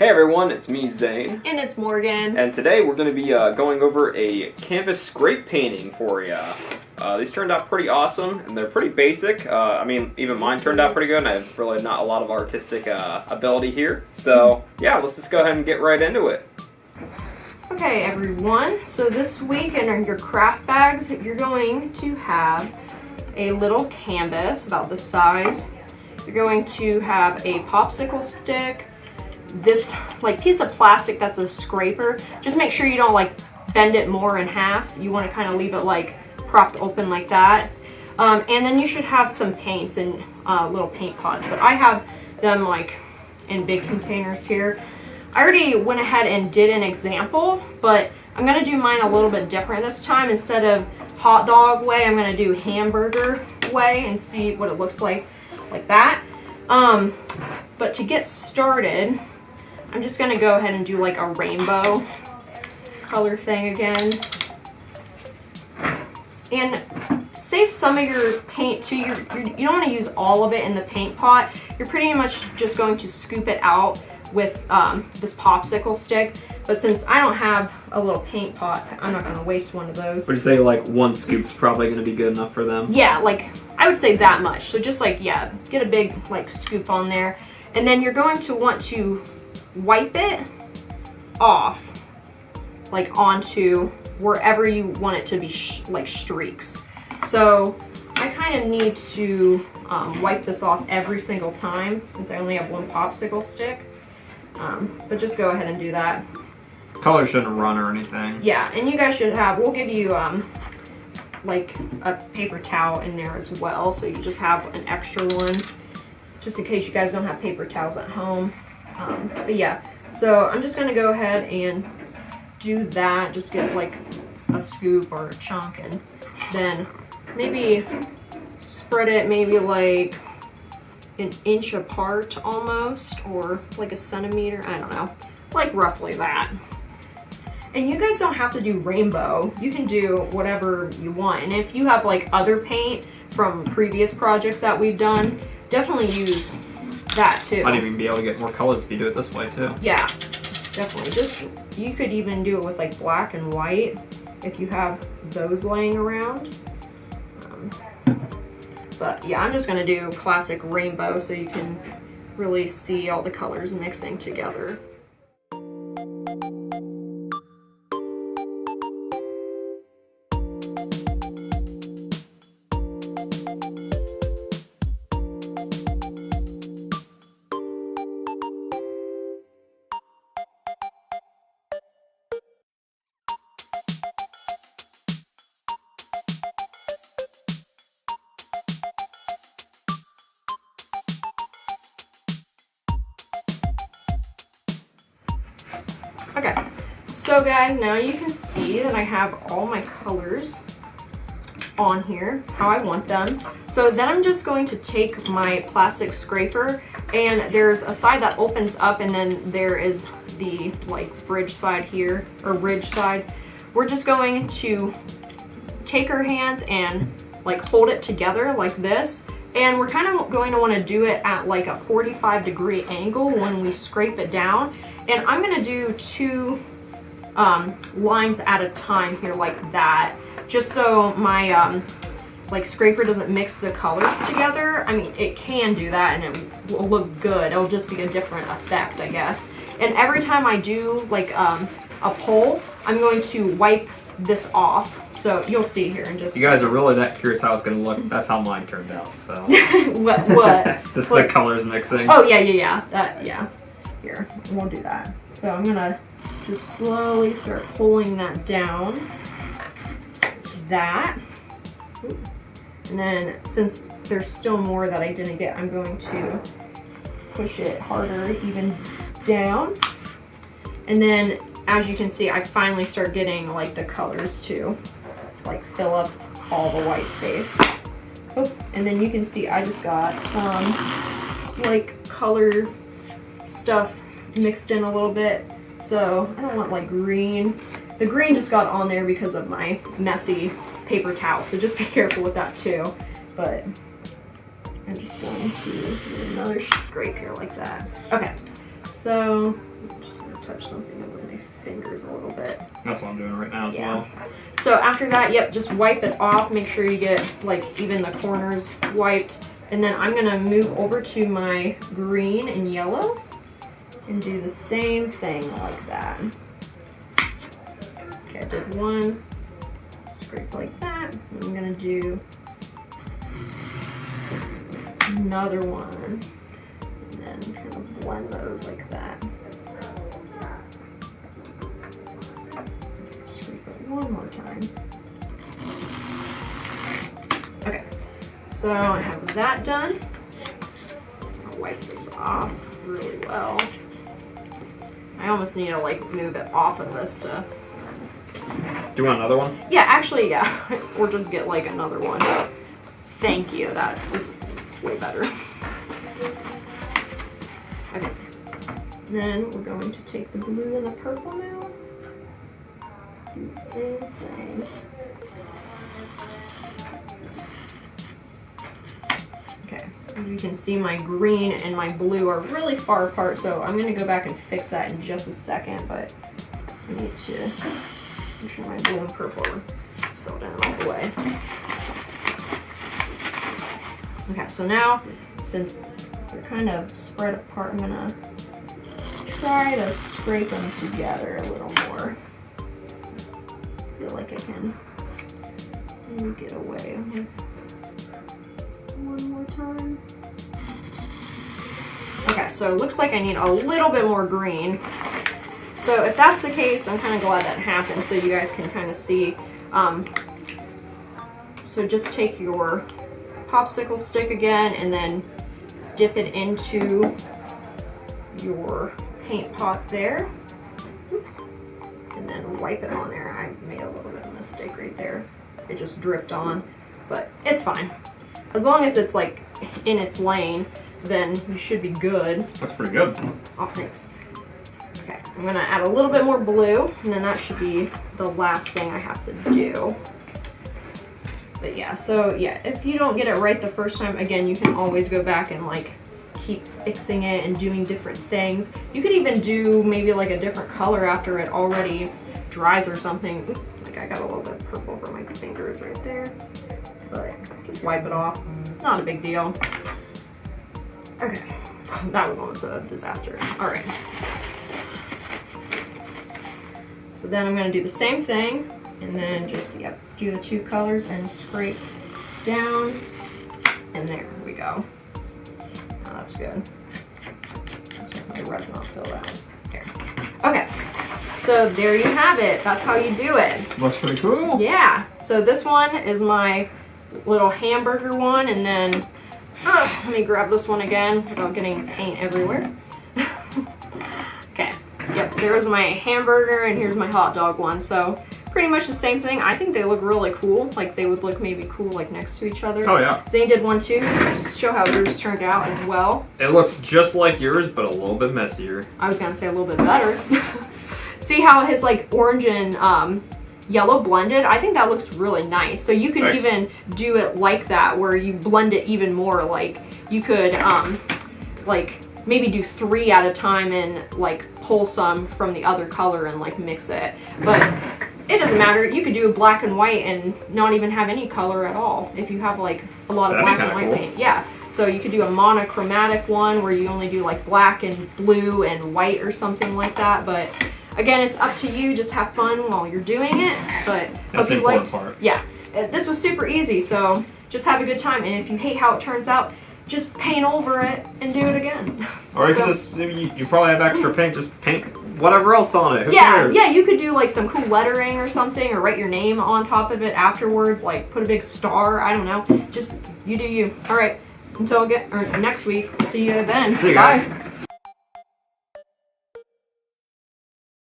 Hey everyone, it's me, Zane. And it's Morgan. And today we're going to be going over a canvas scrape painting for you. These turned out pretty awesome, and they're pretty basic. I mean, even mine turned out pretty good, and I have really not a lot of artistic ability here. So, yeah, let's just go ahead and get right into it. Okay, everyone. So this week in your craft bags, you're going to have a little canvas about this size. You're going to have a popsicle stick, this like piece of plastic that's a scraper. Just make sure you don't like bend it more in half. You want to kind of leave it like propped open like that. And then you should have some paints in little paint pots, but I have them like in big containers here. I already went ahead and did an example, but I'm going to do mine a little bit different this time. Instead of hot dog way, I'm going to do hamburger way and see what it looks like that. But to get started, I'm just going to go ahead and do like a rainbow color thing again. And save some of your paint too. You don't want to use all of it in the paint pot. You're pretty much just going to scoop it out with this popsicle stick. But since I don't have a little paint pot, I'm not going to waste one of those. Would you say like one scoop's probably going to be good enough for them? Yeah, like I would say that much. So just like, yeah, get a big like scoop on there. And then you're going to want to wipe it off like onto wherever you want it to be like streaks. So I kind of need to wipe this off every single time since I only have one popsicle stick. But just go ahead and do that. Color shouldn't run or anything. Yeah, and you guys should have, we'll give you like a paper towel in there as well, so you just have an extra one just in case you guys don't have paper towels at home. But yeah, so I'm just gonna go ahead and do that. Just get like a scoop or a chunk, and then maybe spread it maybe like an inch apart almost, or like a centimeter, I don't know, like roughly that. And you guys don't have to do rainbow. You can do whatever you want. And if you have like other paint from previous projects that we've done, definitely use that too. Might even be able to get more colors if you do it this way too. Yeah, definitely. Just, you could even do it with like black and white if you have those laying around. But yeah, I'm just gonna do classic rainbow so you can really see all the colors mixing together. Okay, so guys, now you can see that I have all my colors on here, how I want them. So then I'm just going to take my plastic scraper, and there's a side that opens up, and then there is the like bridge side here, or ridge side. We're just going to take our hands and like hold it together like this. And we're kind of going to want to do it at like a 45-degree angle when we scrape it down. And I'm going to do two lines at a time here like that, just so my like scraper doesn't mix the colors together. I mean, it can do that and it will look good. It'll just be a different effect, I guess. And every time I do like a pole, I'm going to wipe this off. So you'll see here in just. You guys are really that curious how it's going to look. That's how mine turned out. So. What? Just like, the colors mixing. Oh yeah. That yeah. Here, we'll do that. So I'm gonna just slowly start pulling that down. That. And then since there's still more that I didn't get, I'm going to push it harder, even down. And then as you can see, I finally start getting like the colors to like fill up all the white space. Oh, and then you can see I just got some like color stuff mixed in a little bit. So I don't want like green. The green just got on there because of my messy paper towel, so just be careful with that too. But I'm just going to do another scrape here like that. Okay, So I'm just gonna touch something over my fingers a little bit. That's what I'm doing right now as well. So after that, yep, just wipe it off. Make sure you get like even the corners wiped. And then I'm gonna move over to my green and yellow and do the same thing like that. Okay, I did one, scrape like that. I'm gonna do another one, and then kind of blend those like that. Scrape it one more time. Okay, so I have that done. I'll wipe this off really well. I almost need to like move it off of this to... Do you want another one? Yeah, actually, yeah. Or just get like another one. Thank you, that is way better. Okay. Then we're going to take the blue and the purple now. Do the same thing. Okay, as you can see, my green and my blue are really far apart, so I'm going to go back and fix that in just a second, but I need to make sure my blue and purple are filled in all the way. Okay, so now, since they're kind of spread apart, I'm going to try to scrape them together a little more. I feel like I can maybe get away with one more time. Okay, so it looks like I need a little bit more green. So if that's the case, I'm kind of glad that happened so you guys can kind of see. So just take your popsicle stick again and then dip it into your paint pot there. Oops. And then wipe it on there. I made a little bit of a mistake right there. It just dripped on, but it's fine. As long as it's like in its lane, then you should be good. That's pretty good. Oh, thanks. Okay, I'm gonna add a little bit more blue, and then that should be the last thing I have to do. But yeah, so yeah, if you don't get it right the first time, again, you can always go back and like keep fixing it and doing different things. You could even do maybe like a different color after it already dries or something. Oops, like I got a little bit of purple over my fingers right there. But just wipe it off. Not a big deal. Okay, that was almost a disaster. All right. So then I'm gonna do the same thing and then just, yep, do the two colors and scrape down. And there we go. Oh, that's good. The red's not filled out. Here. Okay, so there you have it. That's how you do it. Looks pretty cool. Yeah, so this one is my little hamburger one, and then let me grab this one again without getting paint everywhere. Okay, yep, there's my hamburger and here's my hot dog one. So pretty much the same thing. I think they look really cool. Like they would look maybe cool like next to each other. Oh yeah. Zane did one too. Just show how yours turned out as well. It looks just like yours, but a little bit messier. I was gonna say a little bit better. See how his like orange and yellow blended? I think that looks really nice. So you could even do it like that, where you blend it even more. Like you could like maybe do 3 at a time and like pull some from the other color and like mix it. But it doesn't matter. You could do a black and white and not even have any color at all if you have like a lot of black and white paint. Yeah. So you could do a monochromatic one where you only do like black and blue and white or something like that. But again, it's up to you. Just have fun while you're doing it. But that's the important part. Yeah, this was super easy. So just have a good time. And if you hate how it turns out, just paint over it and do it again. Or you can just, maybe you probably have extra paint, just paint whatever else on it. Who yeah, cares? yeah, you could do like some cool lettering or something, or write your name on top of it afterwards, like put a big star, I don't know. Just, you do you. All right, until next week, see you then. See you guys. Bye.